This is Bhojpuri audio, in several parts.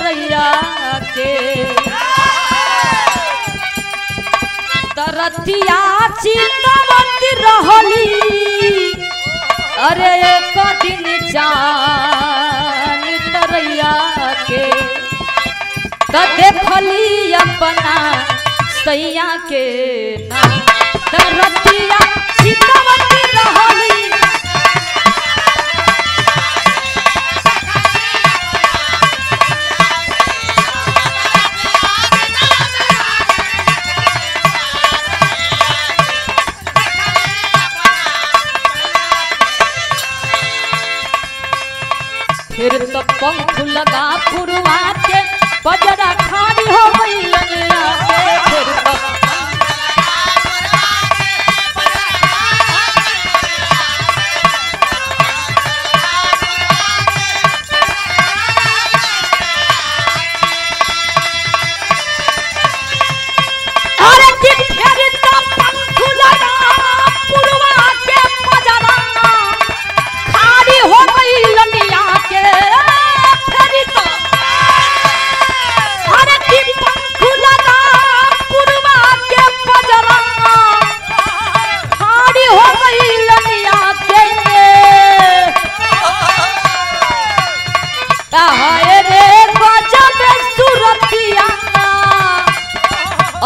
तरैया के तरतिया चितवत रहली अरे एक दिन जान तरैया के त देखली अपना सैया के ना तरतिया चितवत रहली फिर तो पंख लगा पुरवा के बजरा खाड़ी हो गई लंगड़ा के फिर तो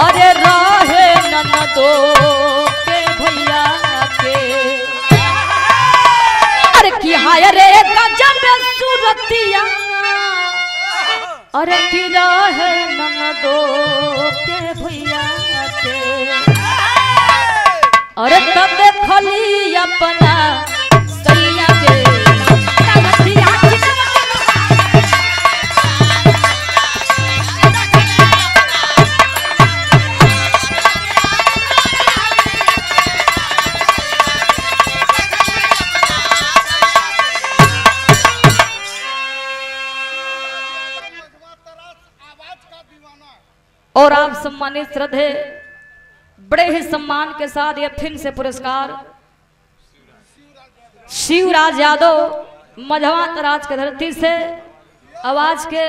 अरे रहे ननदो के भैया के अरे की हाय रे गजब सूरतिया अरे की रहे ननदो के भैया के अरे तब देखली अपना सैया के और आप सम्मानित श्रद्धे बड़े ही सम्मान के साथ ये फिर से पुरस्कार शिवराज यादव मझवा तराज के धरती से आवाज के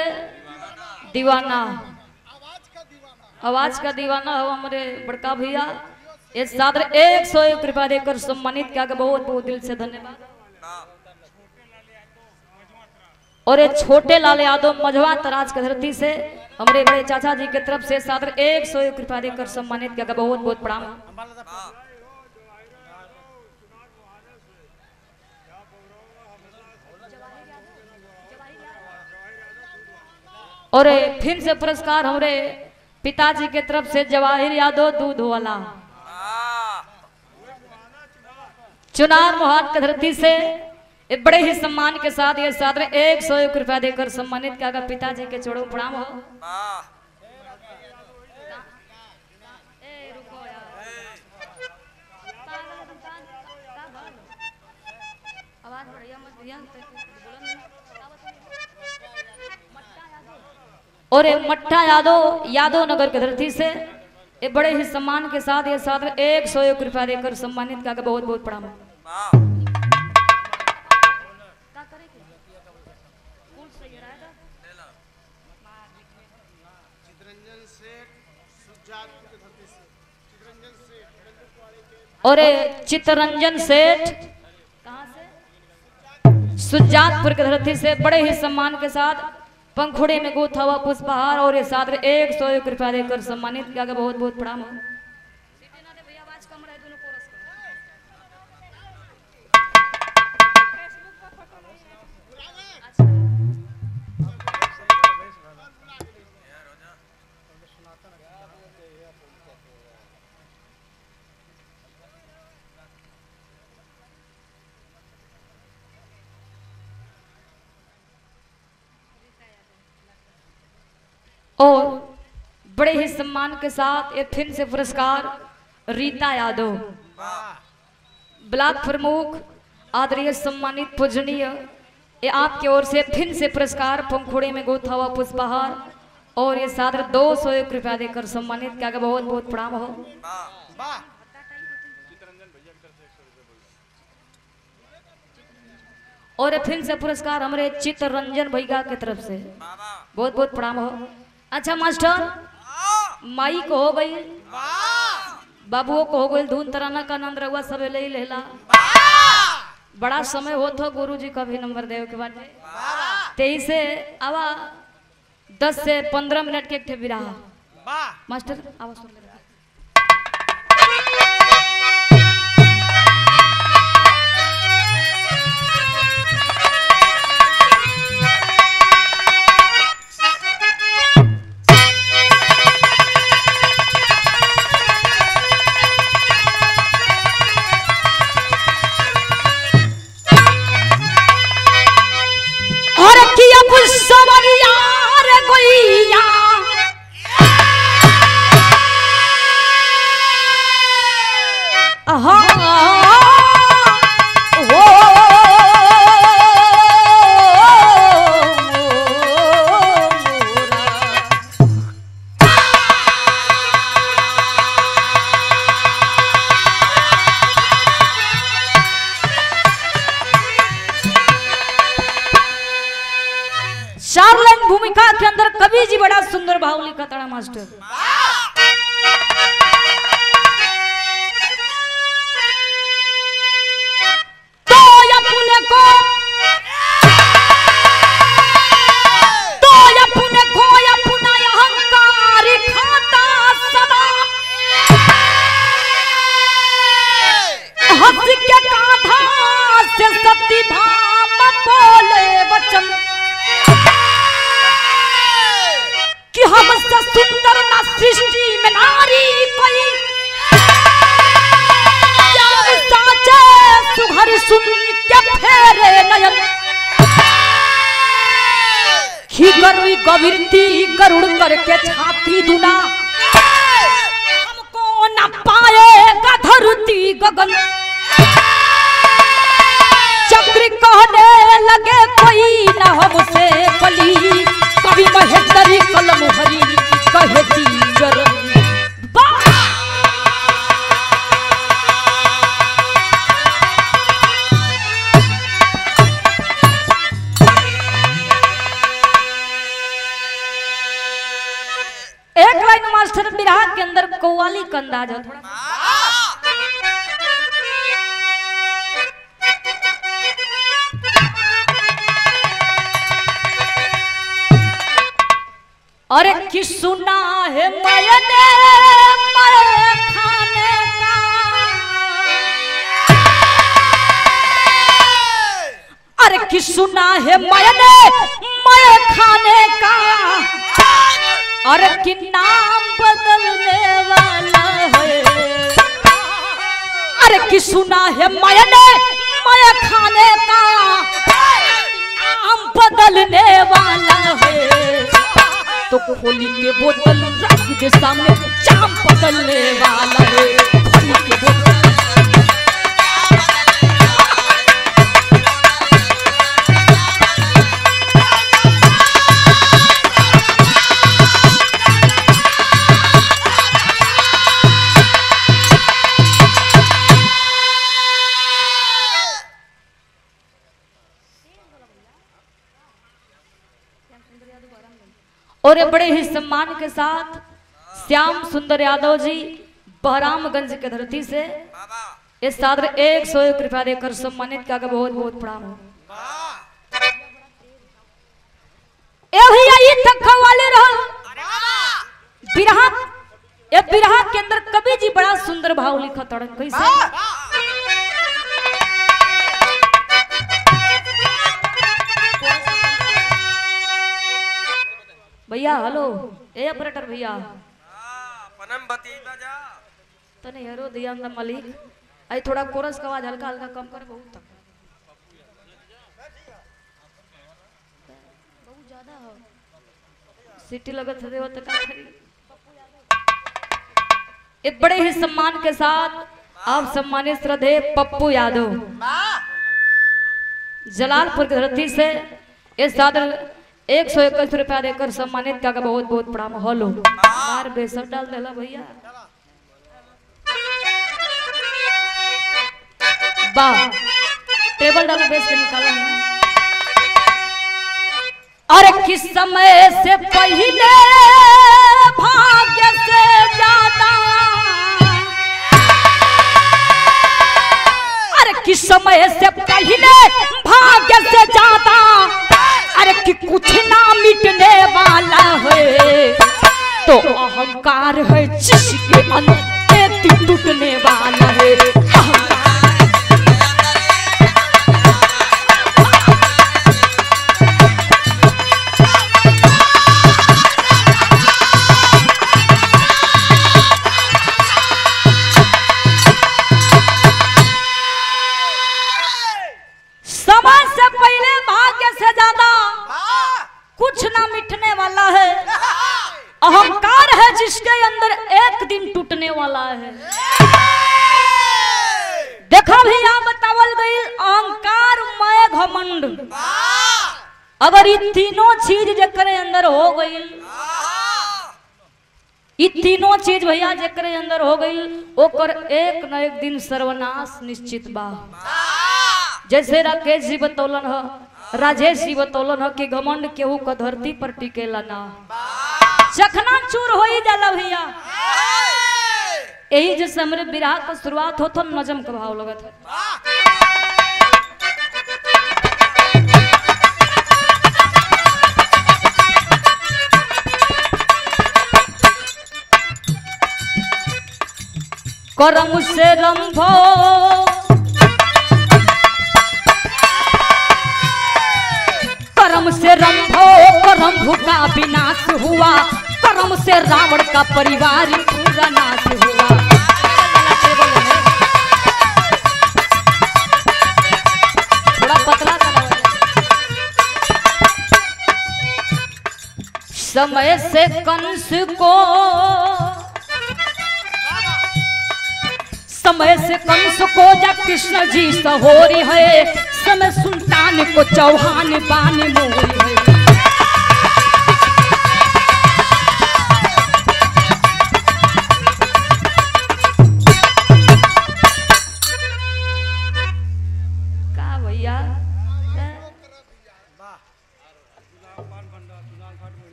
दीवाना आवाज का दीवाना हो हमारे बड़का भैया ये सादर 101 रुपया देकर सम्मानित किया गया बहुत बहुत दिल से धन्यवाद। और ये छोटे लाल यादव मझवा तराज के धरती से हमारे बड़े चाचा जी के तरफ से सादर 101 रुपया देकर सम्मानित किया गया बहुत बहुत प्रणाम। और फिर से पुरस्कार हमारे पिताजी के तरफ से जवाहिर यादव दूध वाला चुनार मोहात की धरती से बड़े ही सम्मान के साथ ये सादर 101 रुपया देकर सम्मानित किया गया पिताजी के चरणों प्रणाम हो। और मट्टा यादव नगर के धरती से ये बड़े ही सम्मान के साथ ये सादर 101 रुपया देकर सम्मानित किया गया बहुत बहुत प्रणाम। और चितरंजन सेठ कहां से सुजातपुर के धरती से बड़े ही सम्मान के साथ पंखुड़े में गुथा हुआ पुष्पहार और ये सादर 101 रुपया देकर सम्मानित किया गया बहुत बहुत प्रणाम। और बड़े ही सम्मान के साथ ये फिर से पुरस्कार रीता यादव ब्लॉक प्रमुख आदरणीय सम्मानित पूजनीय ये आपकी ओर से फिर से पुरस्कार पंखुड़े में गुथा हुआ पुष्पहार और ये सादर 201 रुपया देकर सम्मानित किया गया बहुत बहुत प्रणाम हो। और फिर से पुरस्कार हमारे चितरंजन भैया की तरफ से बहुत बहुत प्रणाम हो। अच्छा मास्टर, माई को हो गई, बाबुओं को हो गई, धून तराना का नंद रहुआ सब ले लेला। बड़ा समय हो तो गुरु जी का भी नंबर देव के बाद 23 से आवा 10 से 15 मिनट के एक ठे बिरहा। मास्टर आवाज सुन ले। भूमिका के अंदर कवि जी बड़ा सुंदर भाव लिखा था मास्टर। तो अपने को अपना अहंकार खाता सदा, हंस के कांधा से सती भाम बोले वचन कि हमसे सुंदर ना सृष्टि में नारी कोई, साचे सुघर सुन के फेरे नयन, ही गरुई गविरती गरुड़ करके छाती दुना, हमको न पाएगा धरती गगन, चक्र कहने लगे कोई न हमसे बली, कभी महेंद्री कलम हरी कहती गरम। एक लाइन मास्टर बिरहा के अंदर कव्वाली का अंदाज है थोड़ा। अरे कि सुना है मैंने मैं खाने का, अरे कि सुना है मैंने मैं खाने का, अरे कि नाम बदलने वाला है, अरे कि सुना है मैंने मैं खाने का, नाम बदलने वाला है, तो खोली के बोतल रख के सामने जाम बदलने वाला है, खोली के बोतल। और बड़े ही सम्मान के साथ श्याम सुंदर यादव जी बहरामगंज के धरती से इस सादर 101 रुपया देकर सम्मानित किया गया। बहुत बहुत प्रणाम हो। बिरहा ये बिरहा के अंदर कवि जी बड़ा सुंदर भाव लिखा था कैसे। भैया हेलो ए ऑपरेटर भैया तो नहीं हेरो दिया मालिक आई थोड़ा कोरस का आवाज हल्का हल्का कम कर। बहुत ज्यादा हो सिटी लगत है वो तो का खरी। एक बड़े ही सम्मान के साथ आप सम्मानित श्रद्धेय पप्पू यादव जलालपुर की धरती से इस सादर 121 रुपया देकर सम्मानित का बहुत बहुत प्रणाम। हेलो मार बेसर डाल देला भैया वाह टेबल डाल बेच के निकाला। अरे किस समय से पहले भाग्य से ज्यादा, अरे किस समय से पहले भाग्य से ज्यादा, अरे कि कुछ ना मिटने वाला है तो अहंकार है जिसके अंदर एक दिन टूटने वाला है। समय से पहले भाग्य से ज्यादा कुछ ना मिटने वाला है, अहंकार है जिसके अंदर एक दिन टूटने वाला है। देखा भी यहाँ बतावल गई अहंकार मय घमंड, अगर ये तीनों चीज जेकरे अंदर हो गई, ये तीनों चीज भैया जेकरे अंदर हो गई ओकर एक न एक दिन सर्वनाश निश्चित बा। जैसे राकेश जी बतौलन ह, राजेश जी बतौलन ह कि घमंड केहू का धरती पर टिकेला ना, चखना चूर हो ही जाला भैया। यही जैसे हमरे विराह का शुरुआत हो तो नजम का भाव लगत है। करम से रंभो करम से रंभो करम का विनाश हुआ, करम से रावण का परिवार पूरा नाश हुआ। थोड़ा पतला समय से कंस को, समय से कंस को जब कृष्ण जी सहोरी है, समय सुल्तान को चौहान बान मोरी है। का भैया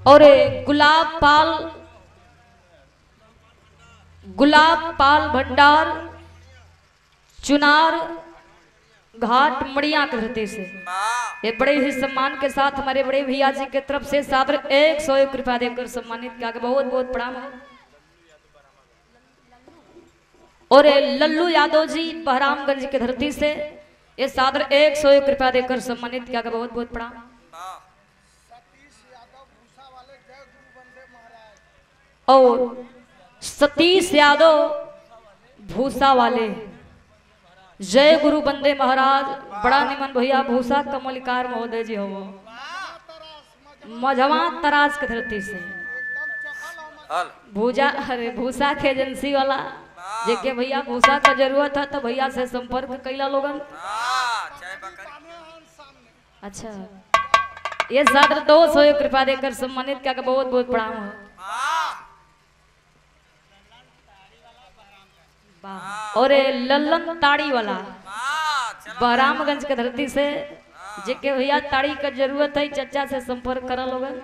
और गुलाब पाल भंडार चुनार घाट मड़िया के धरती से ये बड़े ही सम्मान के साथ हमारे बड़े भैया जी के तरफ से सादर 101 रुपया देकर सम्मानित किया गया। बहुत बहुत प्रणाम है। और लल्लू यादव जी बहरामगंज के धरती से ये सादर 101 रुपया देकर सम्मानित किया गया। बहुत बहुत प्रणाम। और सतीश यादव भूसा वाले जय गुरु बंदे महाराज, बड़ा निमन भैया भूसा कमलिकार महोदय जी हो मझवा तराज के धरती से भूजा, अरे भूसा के एजेंसी वाला जेके भैया भूसा का जरूरत है तो भैया से संपर्क कैला लोगन। अच्छा ये सादर 201 रुपया देकर सम्मानित किया। बहुत बहुत प्रणाम है। और लल्लन ताड़ी वाला बहरामगंज के धरती से जेके भैया ताड़ी का जरूरत है चचा से संपर्क करा लोगन।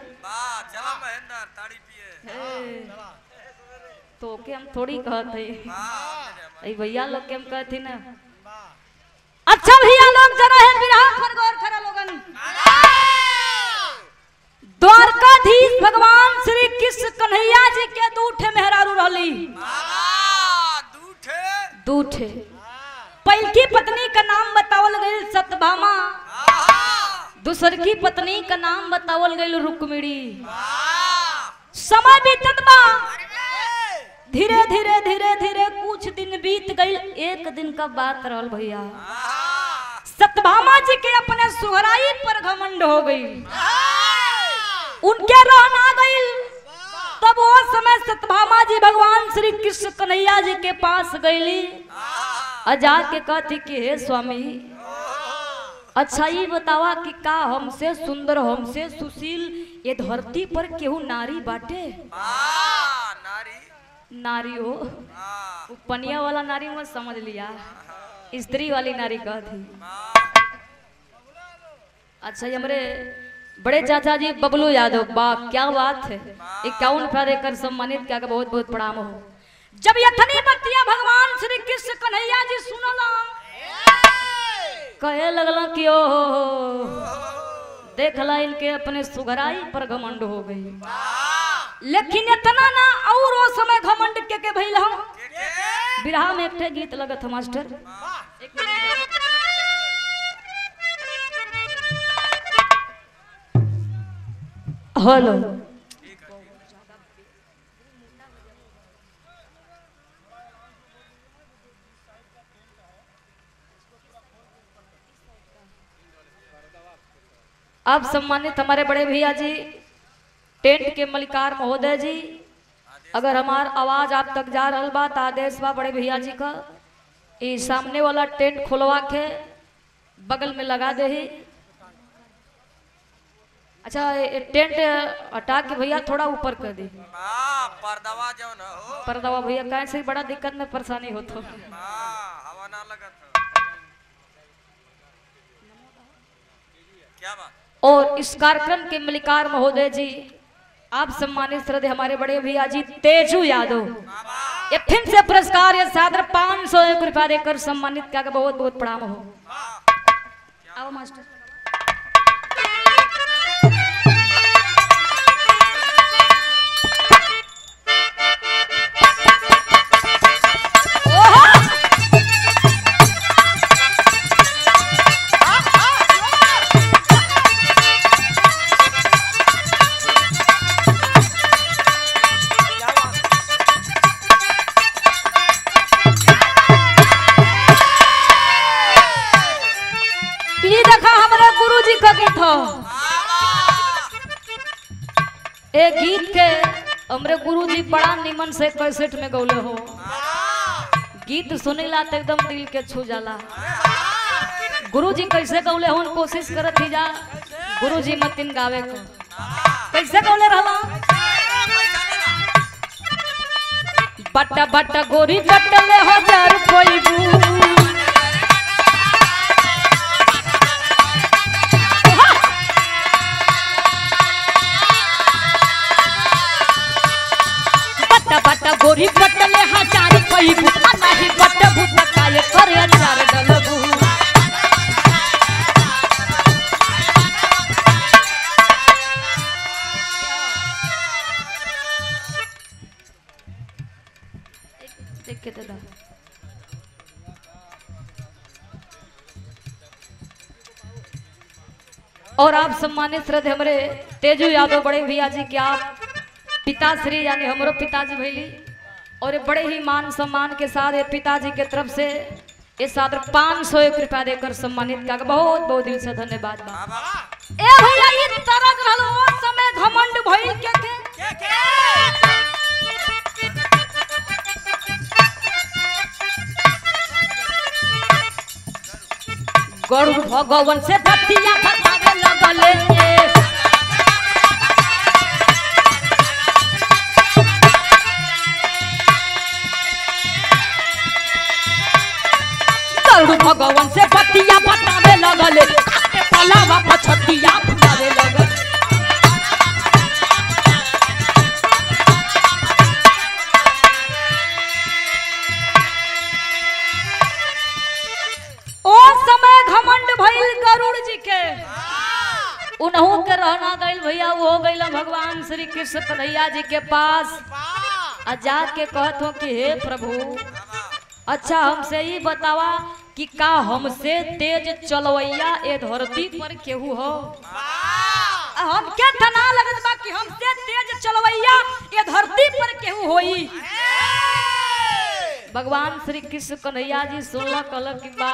तो के हम थोड़ी कहत है भैया लोग के हम कहती ना। अच्छा भैया लोग जरा है विराह पर गौर करा लोगन। द्वारकाधीश भगवान श्री कृष्ण कन्हैया जी के दूठे मेहरारू रहली। दूठे पहली पत्नी का नाम बतावल गई सत्यभामा, दूसर की पत्नी का नाम बतावल गई रुक्मिणी। समय बीतत बा, धीरे धीरे धीरे धीरे कुछ दिन बीत गई। एक दिन का बात रहल भैया, सत्यभामा जी के अपने सुहराई पर घमंड हो गई, उनके रहना गई। तब वो समय सत्यभामा जी भगवान श्री कृष्ण कन्हैया जी के पास गईली, जाके कहती कि हे स्वामी, अच्छा ये बतावा कि का हमसे सुंदर हमसे सुशील ये धरती पर केहू नारी बाटे? नारी हो पनिया वाला नारी मत समझ लिया, स्त्री वाली नारी कहती। अच्छा ये हमारे बड़े चाचा जी बबलू यादव, वाह क्या बात है, 51 रुपया देकर सम्मानित क्या, बहुत बहुत प्रणाम हो। जब यथनी बतिया भगवान श्री कृष्ण कन्हैया जी सुनला कहे लगला कि ओ देखला इनके अपने सुघराई पर घमंड हो गई, लेकिन इतना ना और वो समय घमंड के भइल हम बिरहा में एक गीत लगत है मास्टर। हेलो आप सम्मानित हमारे बड़े भैया जी टेंट के मलिकार महोदय जी, अगर हमार आवाज आप तक जा रहा बात आदेश बा बड़े भैया जी का, ये सामने वाला टेंट खुलवा के बगल में लगा दे ही। अच्छा टेंट हटा के भैया थोड़ा ऊपर कर दी, पर्दावा जो न हो पर्दावा भैया कैसे बड़ा दिक्कत में परेशानी हो तो हवा ना लगत क्या बात। और इस कार्यक्रम के मलिकार महोदय जी आप सम्मानित श्रद्धेय हमारे बड़े भैया जी तेजू यादव, ये फिर से पुरस्कार ये सादर 501 रुपया देकर सम्मानित क्या, बहुत बहुत प्रणाम हो। आओ मास्टर। एक गीत के हमरे गुरुजी बड़ा निमन से कैसेट में गौले हो, गीत सुनेला तो एकदम दिल के छू जाला। गुरुजी कैसे गौले हो कोशिश करत ही जा, गुरुजी मतिन गावे को कैसे गौले रहला। बट्टा बट्टा गोरी कटले 1000 कोई बू, बट्टा गोरी कटले 1000 पैबू, नाही बट्ट भूत काय करे 4 डलबू। देख के दादा और आप सम्मानित श्रद्धेय हमारे तेजू यादव बड़े भैया जी के आप पिताश्री यानी हमारो पिताजी भैली, और ये बड़े ही मान सम्मान के साथ ये पिताजी के तरफ से ये सादर 501 रुपया देकर सम्मानित किया, बहुत बहुत दिल से धन्यवाद। ए भैया ये तरह रहलो समय घमंड भइल के गरुड़ भगवान से बतिया बतावे लगले, भगवान से बतिया बतावे लगले, पलावा पछतिया बतावे लगले। ओ समय घमंड भइल गरुड़ जी के, उन्हों के रहना गइल भैया वो हो गइल भगवान श्री कृष्ण कन्हैया जी के पास, जाके कहत हो कि हे प्रभु अच्छा हमसे ही बतावा कि का हमसे तेज चलवैया ए धरती पर केहू हो। हमके तना लगत बा कि हमसे तेज चलवैया ए धरती पर केहू होई। भगवान श्री कृष्ण कन्हैया जी सुनला कहल कि बा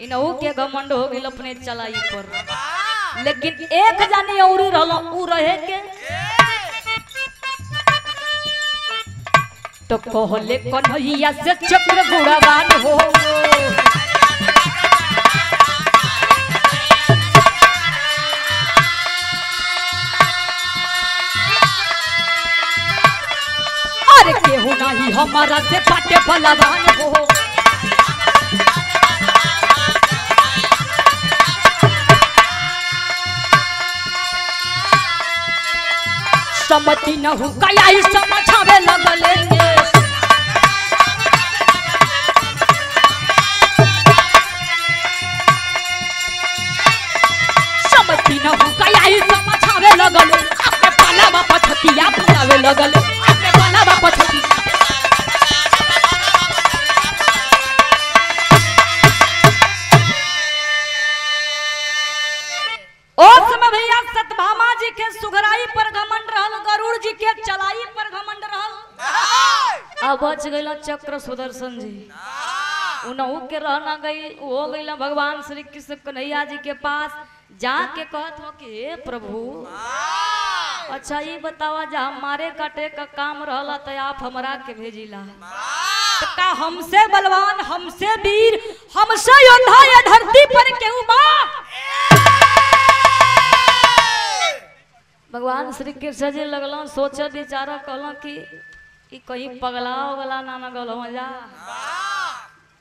इनहू के घमंड हो गइल अपने चलाई पर, लेकिन एक जानी औरी रहलो उ रहे के तो कहले कन्हैया से चक्र गुणवान हो। अरे केहू नहीं हमारा से बाटे बलवान हो। समझती न हूँ कया ही समझावे लगले समझती न हूँ कया ही समझावे लगले अपने पाला बापा छतिया पुरावे लगले अपने पाला बापा छतिया और समय भैया सतभामा जी के सुघराई पर घमंड रहल, गरुड़ जी के चलाई पर घमंड रहल। अब बच गइल चक्र सुदर्शन जी, उनहु के रहना गई हो गइल भगवान श्री कृष्ण कन्हैया जी के पास जाके कहत हो कि हे प्रभु अच्छा ये बतावा जा हमारे काटे का काम रहला तो आप हमरा के भेजिला तो का हमसे बलवान हमसे वीर हमसे योद्धा ये धरती पर केहू बा? भगवान श्री कृष्ण जी लगल सोच बेचारा कहल कि कहीं पगला उगला ना न गल जा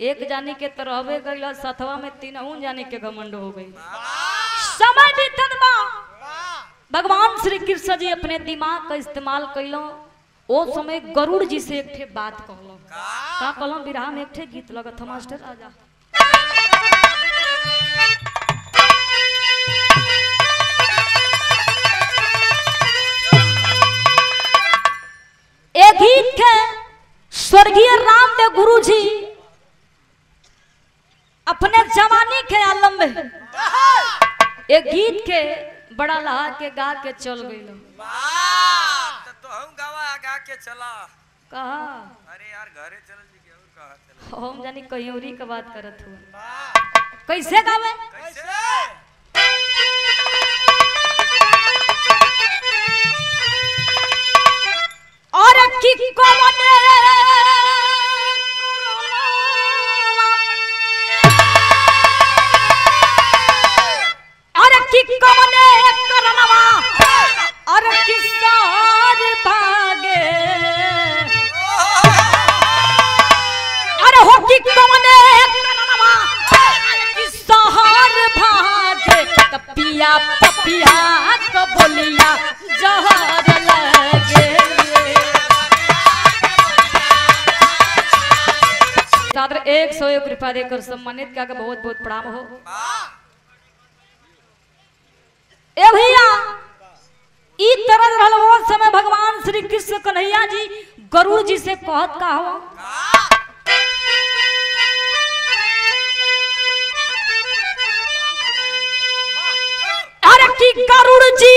एक जानी के तो रहबे गइल सथवा में तीनों जानी के घमंड हो गई। समय बीतत बा भगवान श्री कृष्ण जी अपने दिमाग का इस्तेमाल कैलो ओ समय गरुड़ जी से एक ठे बात कहलो का कहलो विराह में एक ठे गीत लगत हम मास्टर आजा एक गीत के स्वर्गीय रामदेव गुरु जी अपने जवानी के आलम में एक गीत के बड़ा लहा के गा के चल गइल तो हम गावा गा के चला कहा अरे यार घरे चल जी के और कहा चला हम जानी कहियोरी का बात करत हो कैसे गावे कैसे और की कोने और की कोने करनवा और किसार भागे अरे हो की कोने करनवा किसार भागे कपिया पपिया को बोलिया जहर लगे छात्र 101 रुपया देकर सम्मानित किया बहुत बहुत प्रणाम हो। ए भैया ई तरह रहल वो समय भगवान श्री कृष्ण कन्हैया जी गरुड़ जी से कहत का हो अरे की गरुड़ जी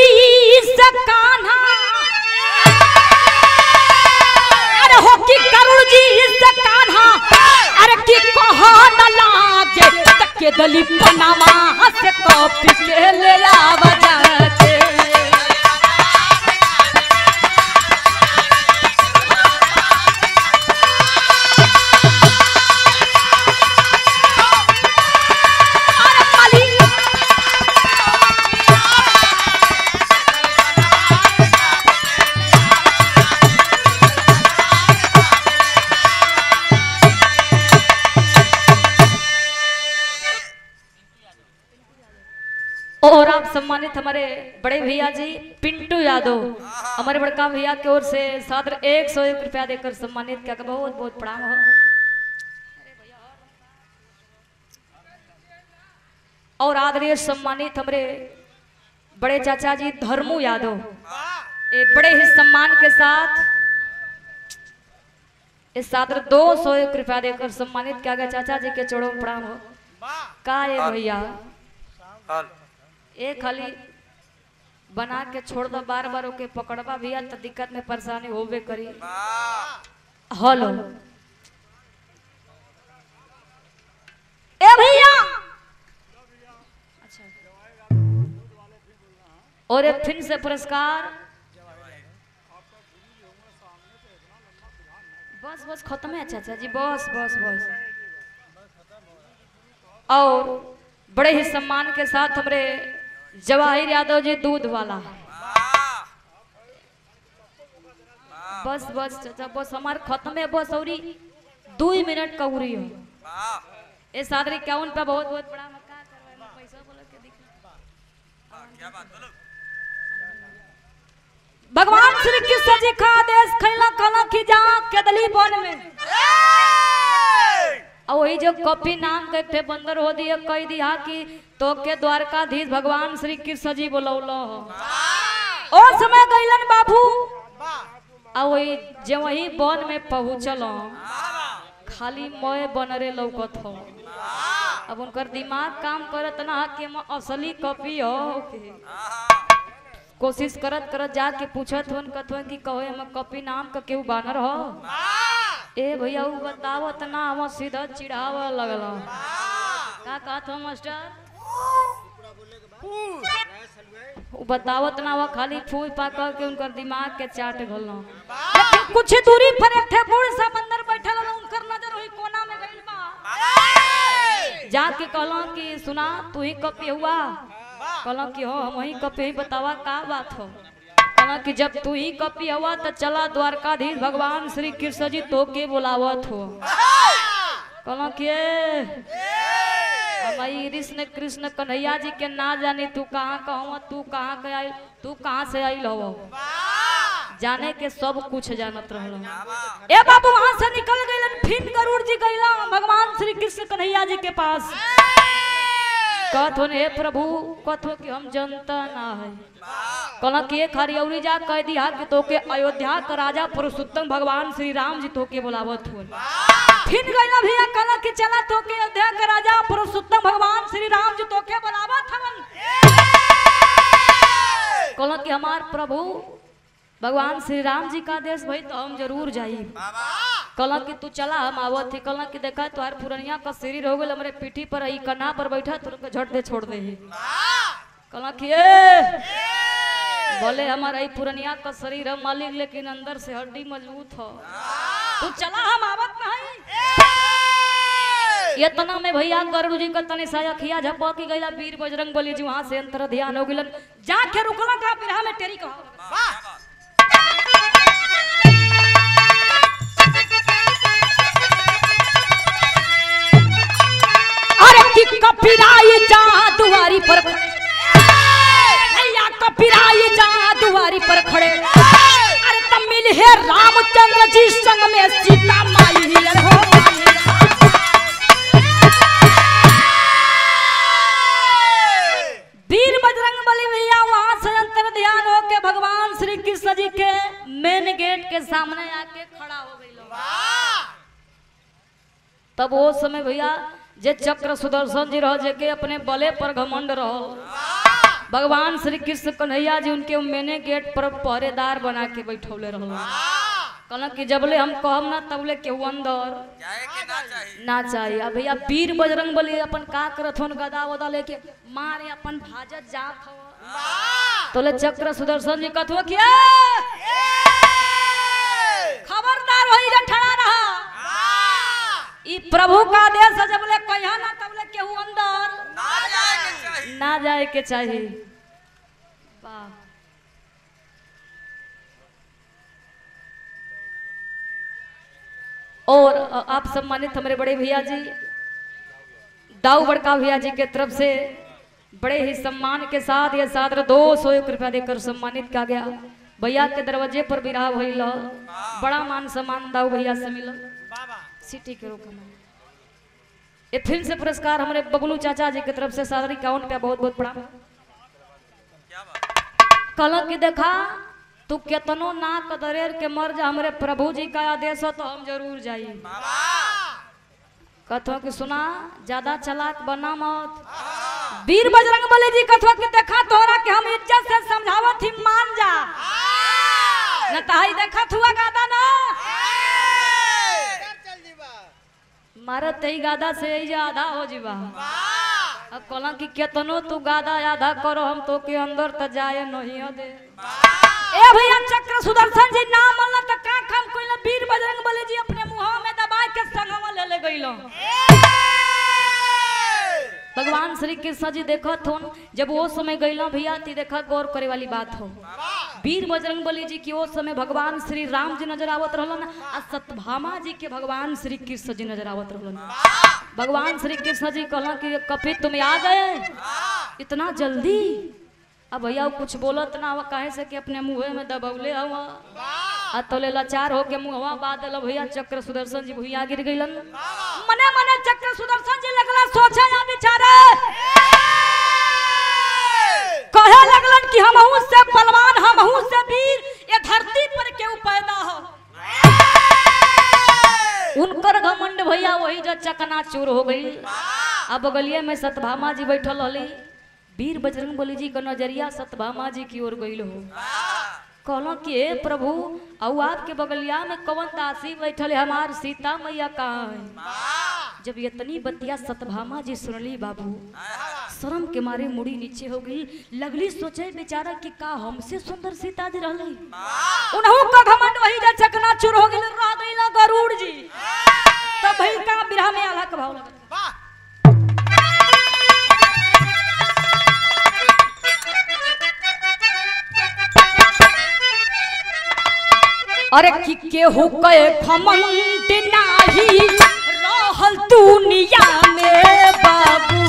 से कान्हा अरे हो की गरुड़ जी से कान्हा अरे की कहा न लागे तके दली पनामा से कॉपी के ले आवा जाके अरे माली और आप सम्मानित हमारे बड़े भैया जी पिंटू यादव हमारे बड़का भैया की ओर से छात्र 101 रुपया देकर सम्मानित किया बहुत बहुत प्रणाम हो। और आदरणीय सम्मानित हमारे बड़े चाचा जी धर्मू यादव एक बड़े ही सम्मान के साथ इस छात्र 201 रुपया देकर सम्मानित किया गया। चाचा जी के चरणों में प्रणाम हो। का ये भैया एक खाली बना के छोड़ दो बार बार ओके पकड़वा भैया तो दिक्कत में परेशानी होबे करी। हेलो ए भैया अच्छा और एक फिर से पुरस्कार बस बस खत्म है चाचा जी बस बस बस। और बड़े ही सम्मान के साथ हमारे जवाहिर यादव जी दूध वाला बस बस चाचा बस हमारे खत्म है बस और 2 मिनट का उरी हो ए सादरी क्यावन पे बहुत बहुत बड़ा मक्का करवाए पैसा बोल के दिखा क्या बात बोलो भगवान श्री जी का आदेश खैला कहला कि जा केदली वन में और वही जो कपी नाम के थे बंदर हो दिए कह दिया कि तो के द्वारकाधीश भगवान श्री कृष्ण जी बोलौलो ओ समय गइलन बाबू और वही जो वही वन में पहुंचल खाली मोए बनरे लौकत हो। अब उनकर दिमाग काम करत ना कि असली कपी हो कोशिश करत करत जाके पूछत हुन कथवन कि कहो हम कपी नाम का केहू बानर हो ए भैया उ बतावत ना हम सीधा चिढ़ावा लगल का कहत हो मास्टर उ बतावत ना वो खाली फूल पा के उनकर दिमाग के चाट गल लेकिन कुछ दूरी पर एक थे बूढ़ सा बंदर बैठल उनकर नजर हुई कोना में गइल बा जाके कहला कि सुना तू ही कपी हुआ कहला कि हो हम वही कपी ही बतावा का बात हो कहला कि जब तू ही कपी हुआ तो चला द्वारकाधीश भगवान श्री कृष्ण जी तो के बुलावत हो कहला कि हमारी कृष्ण कृष्ण कन्हैया जी के ना जानी तू कहाँ का हुआ तू कहाँ से आई हो जाने के सब कुछ जानत रहल ए बाबू वहां से निकल गइलन फिर गरुड़ जी गइला भगवान श्री कृष्ण कन्हैया जी के पास कहत हो हे प्रभु कहत हो कि हम जनता ना है कहला कि एक हरियौरी जा कह दिया कि तो के अयोध्या का राजा पुरुषोत्तम भगवान श्री राम जी तो के बुलावत हो फिर गइला भैया कहला कि चला तो के अयोध्या का राजा पुरुषोत्तम भगवान श्री राम जी तो के बुलावत हवन कहला कि हमार प्रभु भगवान श्री राम जी का आदेश भई तो हम जरूर जाई कहला कि तू चला हम आवत थी कहला कि देखा तुहार पुरनिया का शरीर हो गल हमरे पीठी पर आई कन्ना पर बैठा तुरंत झट दे छोड़ दे कहला कि बोले हमारा पुरनिया का शरीर है मालिक लेकिन अंदर से हड्डी मजबूत हो तू चला हम आवत नहीं ये तना में भैया गरुड़ जी का तनी साया खिया झपा की गइला वीर बजरंग बली जी वहां से अंतर ध्यान हो गिलन जाके रुकला का बिरहा में टेरी कहा अरे कि कपिराई जा दुआरी पर भैया कपिराई जा दुआरी पर खड़े अरे तब मिल है रामचंद्र जी संग में सीता माई हो वीर बजरंग बली भैया वहां से अंतर ध्यान हो के भगवान श्री कृष्ण जी के मेन गेट के सामने आके खड़ा हो गई तब वो समय भैया जे चक्र सुदर्शन जी रह जे अपने बले पर घमंड रहो भगवान श्री कृष्ण कन्हैया जी उनके मेने गेट पर पहरेदार बना के बैठौले रहो कहला कि जबले हम कहब ना तबले केहू अंदर ना चाहिए अब भैया वीर बजरंग बली अपन का करत होन गदा वदा लेके मारे अपन भाजत जात हो तोले चक्र सुदर्शन जी कथो कि खबरदार होई जे ठड़ा रहा ई प्रभु का आदेश जबले कहिया ना तबले केहू अंदर ना जाए के चाहिए वाह और आप सम्मानित हमारे बड़े भैया जी दाऊ बड़का भैया जी के तरफ से बड़े ही सम्मान के साथ ये सादर 200 रुपया देकर सम्मानित किया गया भैया के दरवाजे पर विराह भइल बड़ा मान सम्मान दाऊ भैया से मिला सिटी के रोक ये फिल्म से पुरस्कार हमारे बबलू चाचा जी की तरफ से सादर 51 रुपया बहुत बहुत बड़ा कल की देखा तू केतनो ना कदरेर के मर जा हमरे प्रभु जी का आदेश हो तो हम जरूर जाइए कथो कि सुना ज्यादा चलाक बना मत वीर बजरंग बली जी कथो कि देखा तोरा के हम इज्जत से समझावत ही मान जा न तहाई देखा हुआ गादा ना मारत ही गादा से ही आधा हो जीवा अब कहला कि केतनो तू गादा आधा करो हम तो के अंदर त जाए नहीं दे ए भैया चक्र सुदर्शन जी नाम मल्ला त का काम कोइला वीर बजरंग बली जी अपने मुंह में दबा के संगवा ले ले गइलो भगवान श्री कृष्ण जी देखत होन जब वो समय गइला भैया ती देखा गौर करे वाली बात हो वीर बजरंग बली जी की वो समय भगवान श्री राम जी नजर आवत रहलन आ सत्यभामा जी के भगवान श्री कृष्ण जी नजर आवत रहलन भगवान श्री कृष्ण जी कहला कि कपी तुम आ गए इतना जल्दी अब भैया वो कुछ बोलत ना हुआ काहे से कि अपने मुँहे में दबौले हुआ आ तोले लाचार हो के मुँहवा बात दिल भैया चक्र सुदर्शन जी भैया गिर गइलन। मने मने चक्र सुदर्शन जी लगला सोचे या बेचारे कहे लगलन कि हमहू से बलवान हमहू से वीर ये धरती पर केहू पैदा हो। उनकर घमंड भैया वही जो चकनाचूर हो गई। अब बगलिया में सतभामा जी बैठल रहली, वीर बजरंगबली जी का नजरिया सतभामा जी की ओर गईल हो। कहलो कि हे प्रभु और आपके बगलिया में कौन दासी बैठल है, हमार सीता मैया कहाँ है। जब इतनी बतिया सतभामा जी सुनली बाबू शर्म के मारे मुड़ी नीचे हो गई, लगली सोचे बेचारा कि का हमसे सुंदर सीता जी रहली। उन्हों का घमंड वही जा चकनाचूर हो गई, रह गईला गरुड़ जी। तब भई का बिरहा में आला का भाव लगा। अरे कि केहू कहे घमंड नाही रहल दुनिया में बाबू।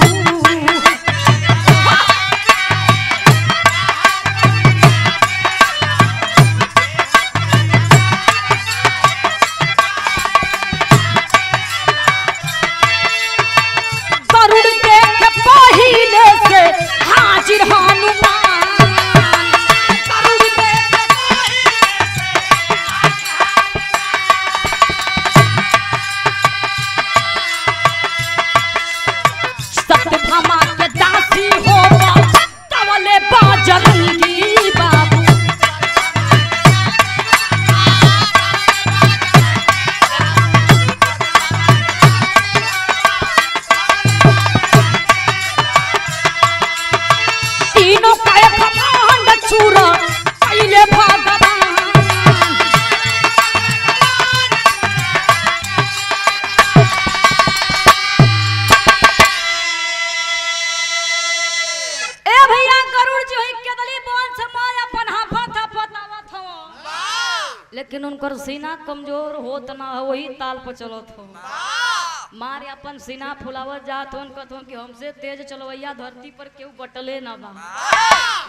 गरुड़ देख पहिले से हाजिर हनुमान। सतभामा के दासी हो तवले बजरंगी बाबू। तीनों का एक खंड चूरा पहले भगवान। लेकिन उनकर सीना कमजोर होत ना हो, वही ताल पर चलत हो। मारे अपन सीना फुलावत जात हो कहत कि हमसे तेज चलवैया धरती पर केहू बटले ना बा।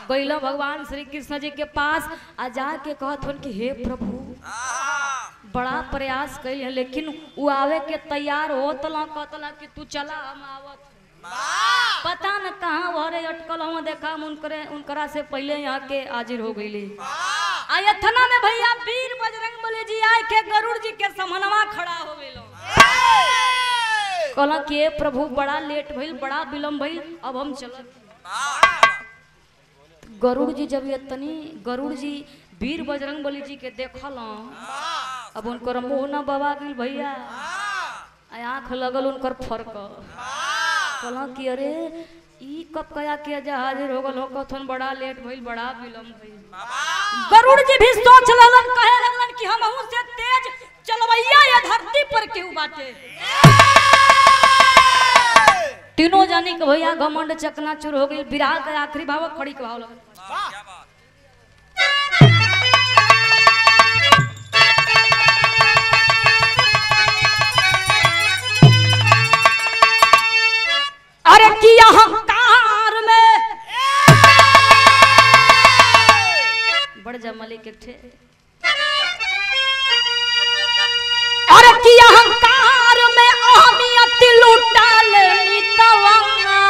गइला भगवान श्री कृष्ण जी के पास आ जाके कहत हो कि हे प्रभु बड़ा प्रयास कइल है लेकिन वो आवे के तैयार होतला कहतला कि तू चला हम आवत। पता न कहाँ वरे अटकल हो, देखा उनकरा से पहले यहाँ के हाजिर हो गईली। आयथना में भैया वीर बजरंगबली जी आए के गरुड़ जी के समनवा खड़ा हो गइलो। कहला कि प्रभु बड़ा लेट भइल, बड़ा विलम्ब भइल, अब हम चलत। गरुड़ जी जब इतनी गरुड़ जी वीर बजरंगबली जी के देखल अब उनकर मुंह न बवा गइल भैया, आँख लगल उनकर फरक। कहला कि अरे ई कब कया के हाजिर हो गल हो, कथन बड़ा लेट भइल, बड़ा विलम्ब भइल। गरुड़ जी भी सोच लगलन कहे लगलन कि हमहू से तेज चलवैया ये धरती पर केहू बाटे। तीनों जानी के भैया घमंड चकनाचूर हो गई। विराह के आखिरी भाव खड़ी के भाव लगल। अरे कि अहंकार में बड़ जमली के ठे। अरे कि अहंकार में अहमियत लुटा लेनी तवंगा।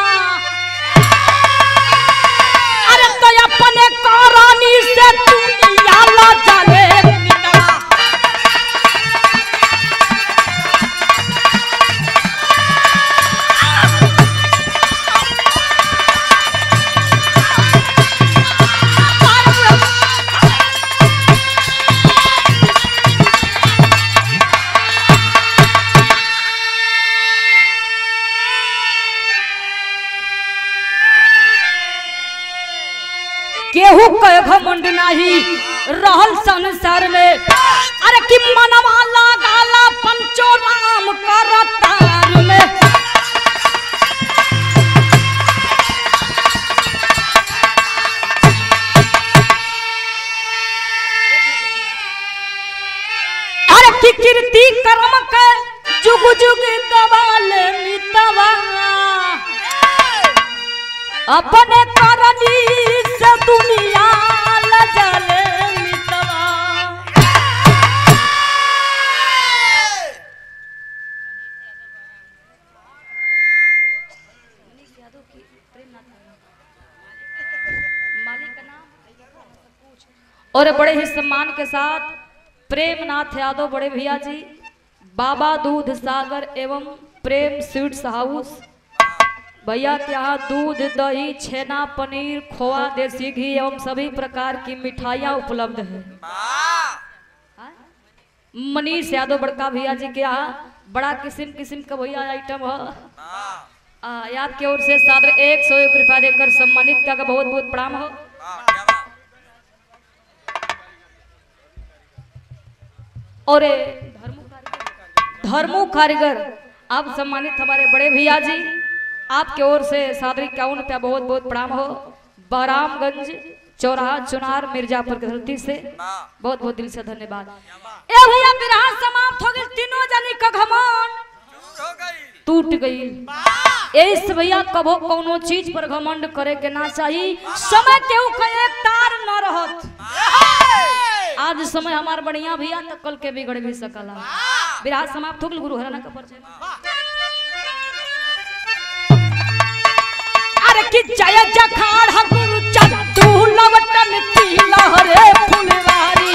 अरे तो अपने कारणी से दुनिया ला चले मिटवा। केहू के घमंड नाही रहल संसार में। अरे कि मनवा लगाला पंचो राम करतार में। अरे कि कीर्ति कर्म के जुग जुग गवाले मितवा। अपने करनी से और बड़े ही सम्मान के साथ प्रेमनाथ यादव बड़े भैया जी, बाबा दूध सागर एवं प्रेम स्वीट्स हाउस भैया के यहाँ दूध, दही, छेना, पनीर, खोआ, देसी घी एवं सभी प्रकार की मिठाइयाँ उपलब्ध है। मनीष यादव बड़का भैया जी के यहाँ बड़ा किस्म किस्म का भैया आइटम है। आपकी ओर से सादर 101 रुपया देकर सम्मानित का बहुत बहुत प्रणाम हो। और धर्मू कारीगर आप सम्मानित हमारे बड़े भैया जी, आपके ओर से सादर 51 रुपया बहुत बहुत प्रणाम हो। बरामगंज चौराहा चुनार मिर्जापुर की धरती से बहुत बहुत दिल से धन्यवाद। ए भैया विरह समाप्त हो गई, तीनों जानी का घमंड टूट गई। इस भैया कबो कोनो चीज पर घमंड करे के ना चाहिए। समय केहू का एक तार न रहत। आज समय हमार बढ़िया भैया तो कल के बिगड़ भी सकला। विरह समाप्त हो गई। गुरु हराना का परिचय। अरे कि जय जखाड़ गुरु चंदू लवटन की लहरे फुलवारी।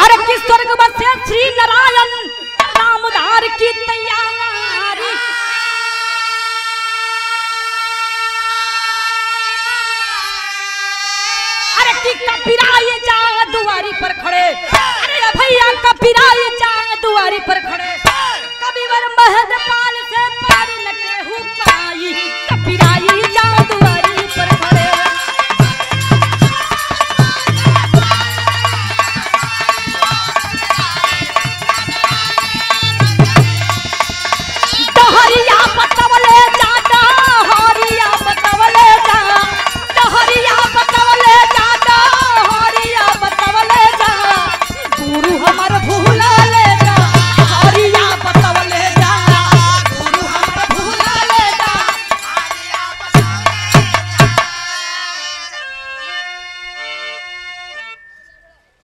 अरे कि स्वर्ग बसे श्री नारायण राम उधार की तैयारी। अरे कि कपिराए जादू